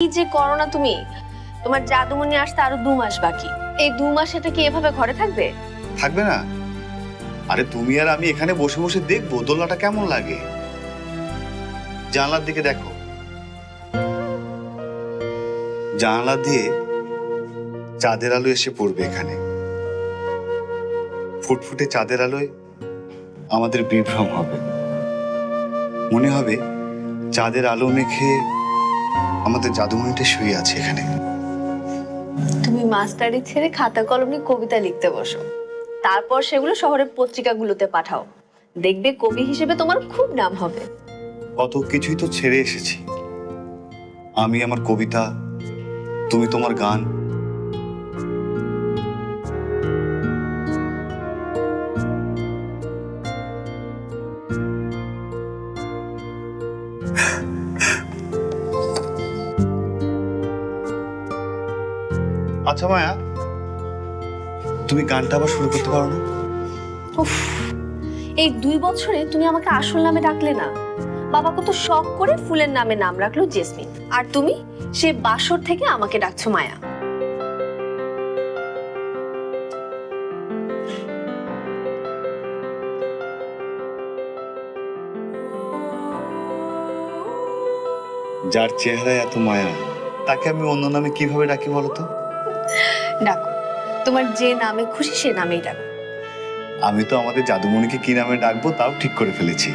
কি যে করো না তুমি। তোমার জাদুমণি আসতে আরো 2 মাস বাকি। এই 2 মাস এটা কি এভাবে ঘরে থাকবে? থাকবে না? আরে তুমি আর আমি এখানে বসে বসে দেখবো দোলনাটা কেমন লাগে। জানলার দিকে দেখো, জানলা দিয়ে চাঁদের আলো এসে পড়বে এখানে। ফুটফুটে চাঁদের আলোয় আমাদের বিভ্রম হবে, মনে হবে চাঁদের আলো মেখে আমাদের জাদুমণিটা শুয়ে আছে এখানে। তুমি মাস্টারি ছেড়ে খাতা কলম নিয়ে কবিতা লিখতে বসো, তারপর সেগুলো শহরের পত্রিকাগুলোতে পাঠাও। দেখবে কবি হিসেবে তোমার খুব নাম হবে। কত কিছুই তো ছেড়ে এসেছি, আমি আমার কবিতা, তুমি তোমার গান। আচ্ছা মায়া, তুমি গানটা আবার শুরু করতে পারো না? উফ, এই 2 বছরে তুমি আমাকে আসল নামে ডাকলে না। বাবা কত শখ করে ফুলের নামে নাম রাখলো জেসমিন, আর তুমি সে বাসর থেকে আমাকে ডাকছো মায়া। যার চেহারায় এত মায়া, তাকে আমি অন্য নামে কিভাবে ডাকি বলো তো? ডাকো, তোমার যে নামে খুশি সে নামেই ডাকো। আমি তো আমাদের জাদুমণিকে কি নামে ডাকবো তাও ঠিক করে ফেলেছি।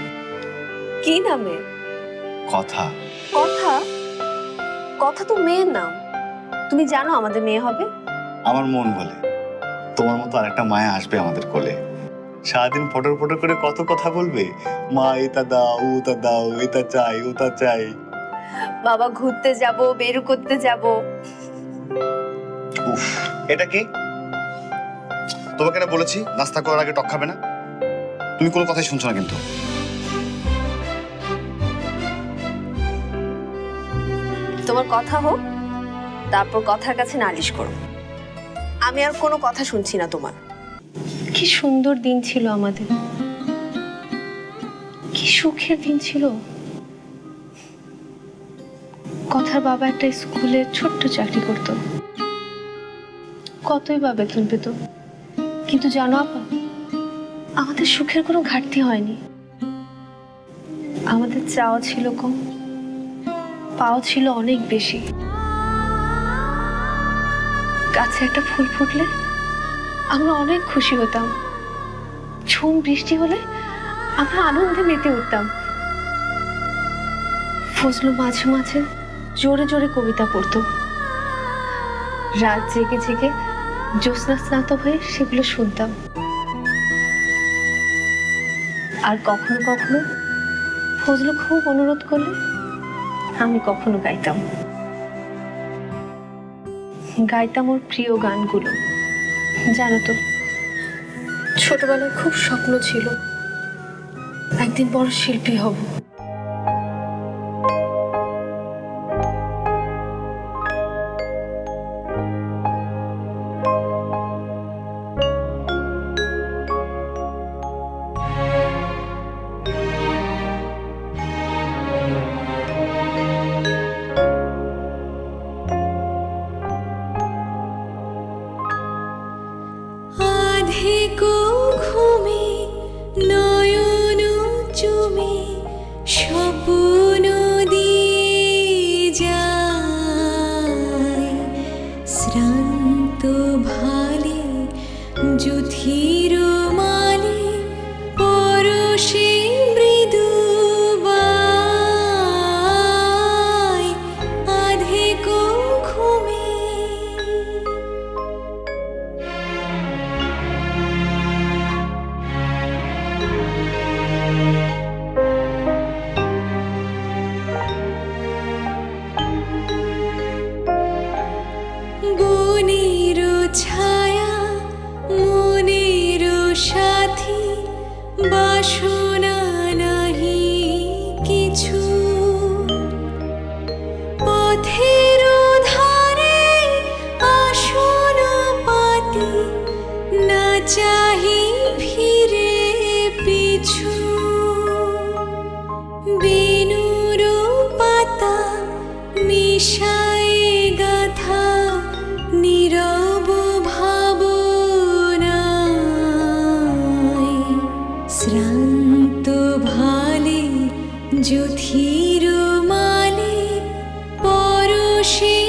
কি নামে? কথা। কথা? কথা তো মেয়ের নাম। তুমি জানো আমাদের মেয়ে হবে। আমার মন বলে তোমার মতো আরেকটা মায়া আসবে আমাদের কোলে, সারাদিন ফটর ফটর করে কত কথা বলবে। মা এটা দাও, ওটা দাও, এটা চাই, ওটা চাই। বাবা ঘুরতে যাব, বের করতে যাব। উফ, এটা কি? তোমাকে না বলেছি নাস্তা করার আগে টক খাবে না? তুমি কোনো কথাই শুনছো না কিন্তু। তোমার কথা হোক, তারপর কথার কাছে নালিশ করো। আমি আর কোনো কথা শুনছি না তোমার। কি সুন্দর দিন ছিল আমাদের, কি সুখের দিন ছিল। কথার বাবা একটা স্কুলে ছোট্ট চাকরি করত, কতই বা বেতন পেত, কিন্তু জানো আপা, আমাদের সুখের কোনো ঘাটতি হয়নি। আমাদের চাওয়া ছিল কম, পাওয়া ছিল অনেক বেশি। গাছে একটা ফুল ফুটলে আমরা অনেক খুশি হতাম, ঝুম বৃষ্টি হলে আমরা আনন্দে মেতে উঠতাম। ফজলু মাঝে মাঝে জোরে জোরে কবিতা পড়তো, রাত জেগে জেগে জ্যোৎস্না স্নাত হয়ে সেগুলো শুনতাম। আর কখনো কখনো ফজলু খুব অনুরোধ করলে আমি কখনো গাইতাম, গাইতাম ওর প্রিয় গানগুলো। জানো তো, ছোটবেলায় খুব স্বপ্ন ছিল একদিন বড় শিল্পী হব। আধেকো ঘুমে নয়ন চুমে স্বপ্ন দিয়ে যায়, শ্রান্ত ভালে যুথির মালে পরশে মৃদু বায়, আধেকো ঘুমে। বনের ছায়া মনের সাথী, বাসনা নাহি কিছু, পথের ধারে আসন পাতি, না চাহি ফিরে পিছু। বেনুর পাতা মিশায় শ্রান্ত ভালে যথির মালে পরশে